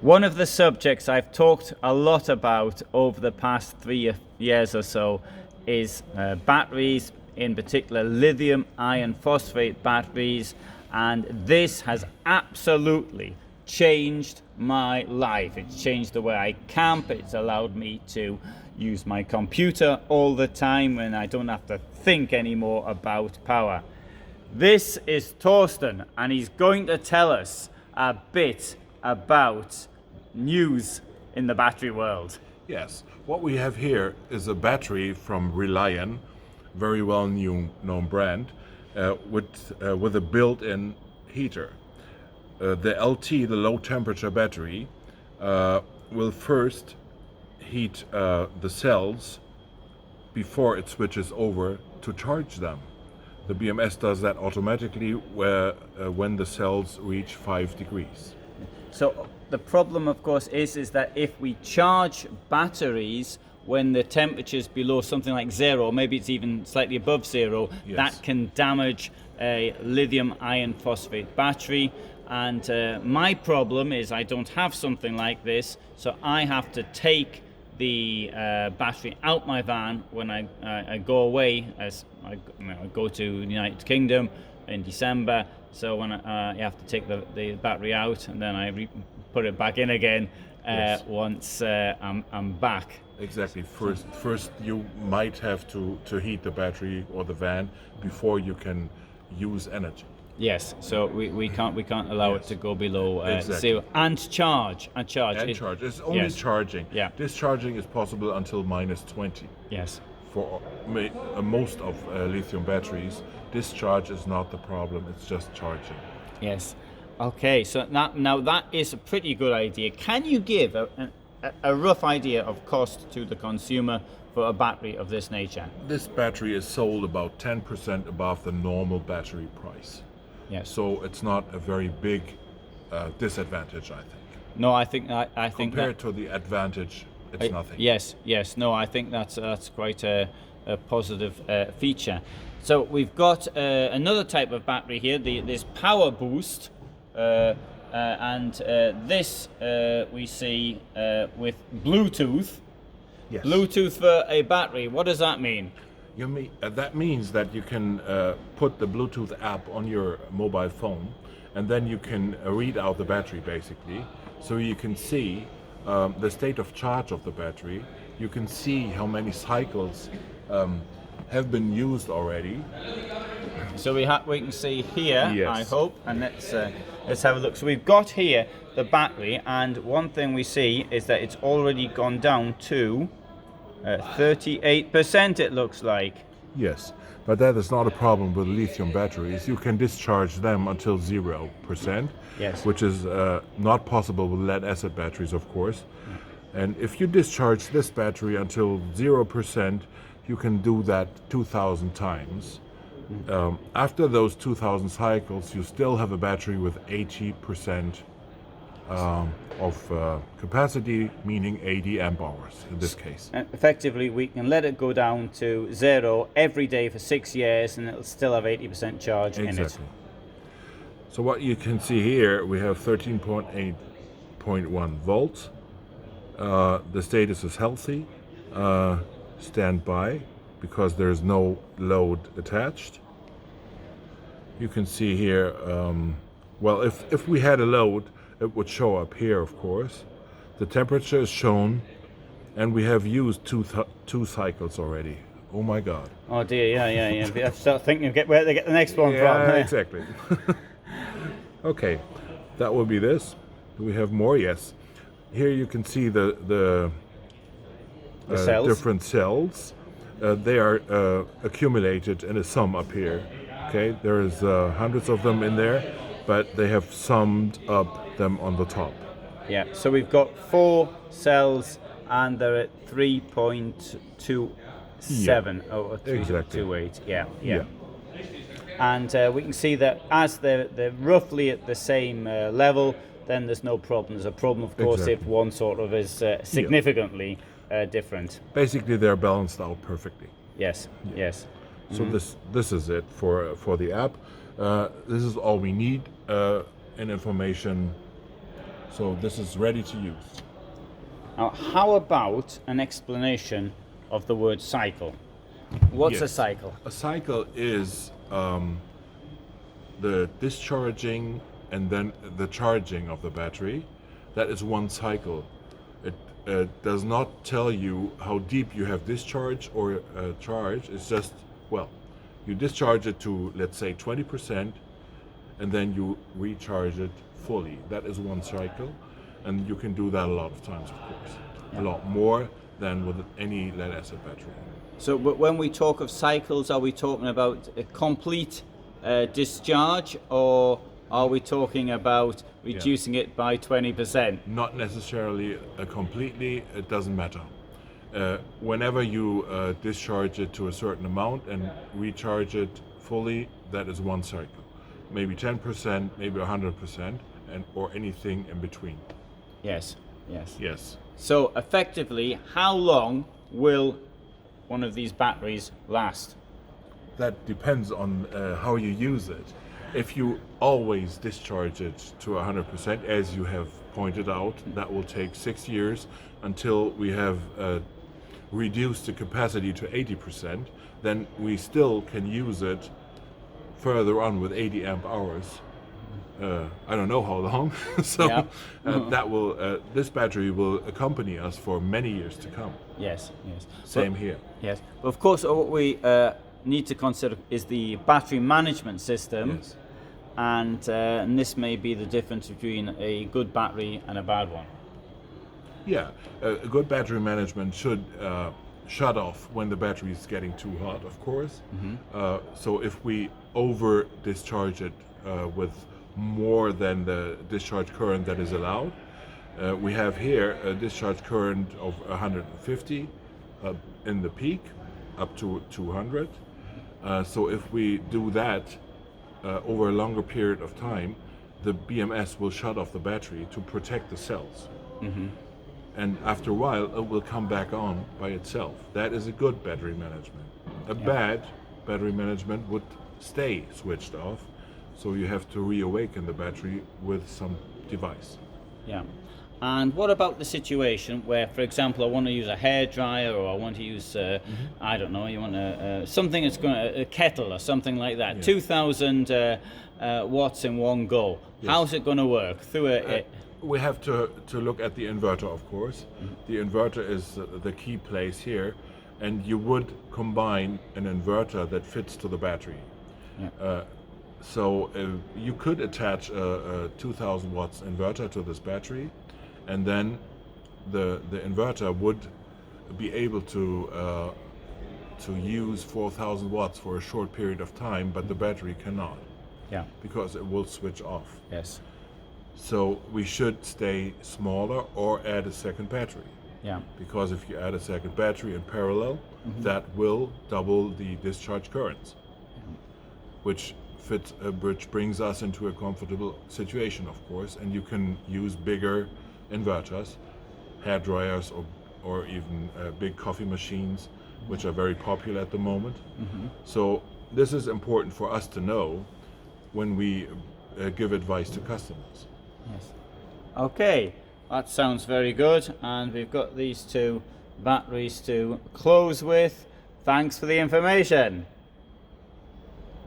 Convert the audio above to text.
One of the subjects I've talked a lot about over the past 3 years or so is batteries, in particular lithium iron phosphate batteries, and this has absolutely changed my life. It's changed the way I camp. It's allowed me to use my computer all the time and I don't have to think anymore about power. This is Torsten, and he's going to tell us a bit about news in the battery world. Yes, what we have here is a battery from ReLiOn, very well known brand, with a built-in heater. The LT, the low temperature battery, will first heat the cells before it switches over to charge them. The BMS does that automatically when the cells reach 5 degrees. So the problem, of course, is that if we charge batteries when the temperature is below something like 0, or maybe it's even slightly above 0, yes, that can damage a lithium iron phosphate battery. And my problem is I don't have something like this, so I have to take the battery out my van when I go away, as I go to the United Kingdom in December. So when I have to take the battery out, and then I put it back in again yes, once I'm back. Exactly. First you might have to heat the battery or the van before you can use energy. Yes, so we can't allow yes, it to go below exactly, 0 and charge. It's only yes, charging. yeah, Discharging is possible until -20. yes. For most of lithium batteries, discharge is not the problem, it's just charging. Yes. Okay, so now that is a pretty good idea. Can you give a rough idea of cost to the consumer for a battery of this nature? This battery is sold about 10% above the normal battery price. Yes. So it's not a very big disadvantage, I think. No, I think compared to the advantage, it's nothing. Yes. No, I think that's quite a positive feature. So we've got another type of battery here, this power boost, and this we see with Bluetooth. Yes. Bluetooth for a battery. What does that mean? That means that you can put the Bluetooth app on your mobile phone, and then you can read out the battery basically. So you can see the state of charge of the battery. You can see how many cycles have been used already. So we can see here, yes, I hope, and let's have a look. So we've got here the battery, and one thing we see is that it's already gone down to 38%, it looks like. Yes, but that is not a problem with lithium batteries. You can discharge them until 0%, yes, which is not possible with lead acid batteries, of course. And if you discharge this battery until 0%, you can do that 2,000 times. After those 2,000 cycles, you still have a battery with 80% of capacity, meaning 80 amp hours in this case. And effectively, we can let it go down to 0 every day for 6 years, and it'll still have 80% charge in it. So what you can see here, we have 13.8.1 volts. The status is healthy. Standby, because there's no load attached. You can see here, well, if we had a load, it would show up here, of course. The temperature is shown, and we have used two cycles already. Oh my God. Oh dear, yeah. I start thinking of where they get the next one from. Yeah, exactly. Okay, that will be this. Do we have more? Yes. Here you can see the cells. Different cells. They are accumulated in a sum up here. Okay, there's hundreds of them in there, but they have summed up them on the top. Yeah, so we've got 4 cells, and they're at 3.27 or 3.28. Yeah. And we can see that as they're roughly at the same level, then there's no problem. There's a problem, of course, if one sort of is significantly different. Basically, they're balanced out perfectly. Yes. So this is it for the app. This is all we need in information. So this is ready to use. Now, how about an explanation of the word cycle? What's a Yes. cycle? A cycle is the discharging and then the charging of the battery. That is one cycle. It does not tell you how deep you have discharge or charge. It's just, well, you discharge it to, let's say, 20%, and then you recharge it fully. That is one cycle, and you can do that a lot of times, of course. A lot more than with any lead acid battery. So but when we talk of cycles, are we talking about a complete discharge, or are we talking about reducing it by 20%? Not necessarily completely, it doesn't matter. Whenever you discharge it to a certain amount and recharge it fully, that is one cycle. Maybe 10%, maybe 100%, or anything in between. Yes, yes. Yes. So effectively, how long will one of these batteries last? That depends on how you use it. If you always discharge it to 100%, as you have pointed out, that will take 6 years until we have reduced the capacity to 80%. Then we still can use it further on with 80 amp hours. I don't know how long. So Yeah. that will this battery will accompany us for many years to come. Yes, yes. Same here. Yes. But of course, what we need to consider is the battery management system. Yes. And this may be the difference between a good battery and a bad one. Yeah, a good battery management should shut off when the battery is getting too hot, of course. So if we over discharge it with more than the discharge current that is allowed, we have here a discharge current of 150 in the peak, up to 200. So if we do that over a longer period of time, the BMS will shut off the battery to protect the cells. And after a while, it will come back on by itself. That is a good battery management. A bad battery management would stay switched off, so you have to reawaken the battery with some device. Yeah. And what about the situation where, for example, I want to use a hairdryer, or I want to use, I don't know, you want something that's going to, a kettle or something like that, 2,000 watts in one go. How's it going to work? Through a We have to look at the inverter, of course. The inverter is the key place here, and you would combine an inverter that fits to the battery. So you could attach a 2,000 watts inverter to this battery, and then the inverter would be able to use 4,000 watts for a short period of time, but the battery cannot. Because it will switch off. Yes. So we should stay smaller or add a second battery. Because if you add a second battery in parallel, that will double the discharge currents, which brings us into a comfortable situation, of course. And you can use bigger inverters, hair dryers, or even big coffee machines, which are very popular at the moment. So this is important for us to know when we give advice to customers. Yes. Okay, that sounds very good, and we've got these two batteries to close with. Thanks for the information.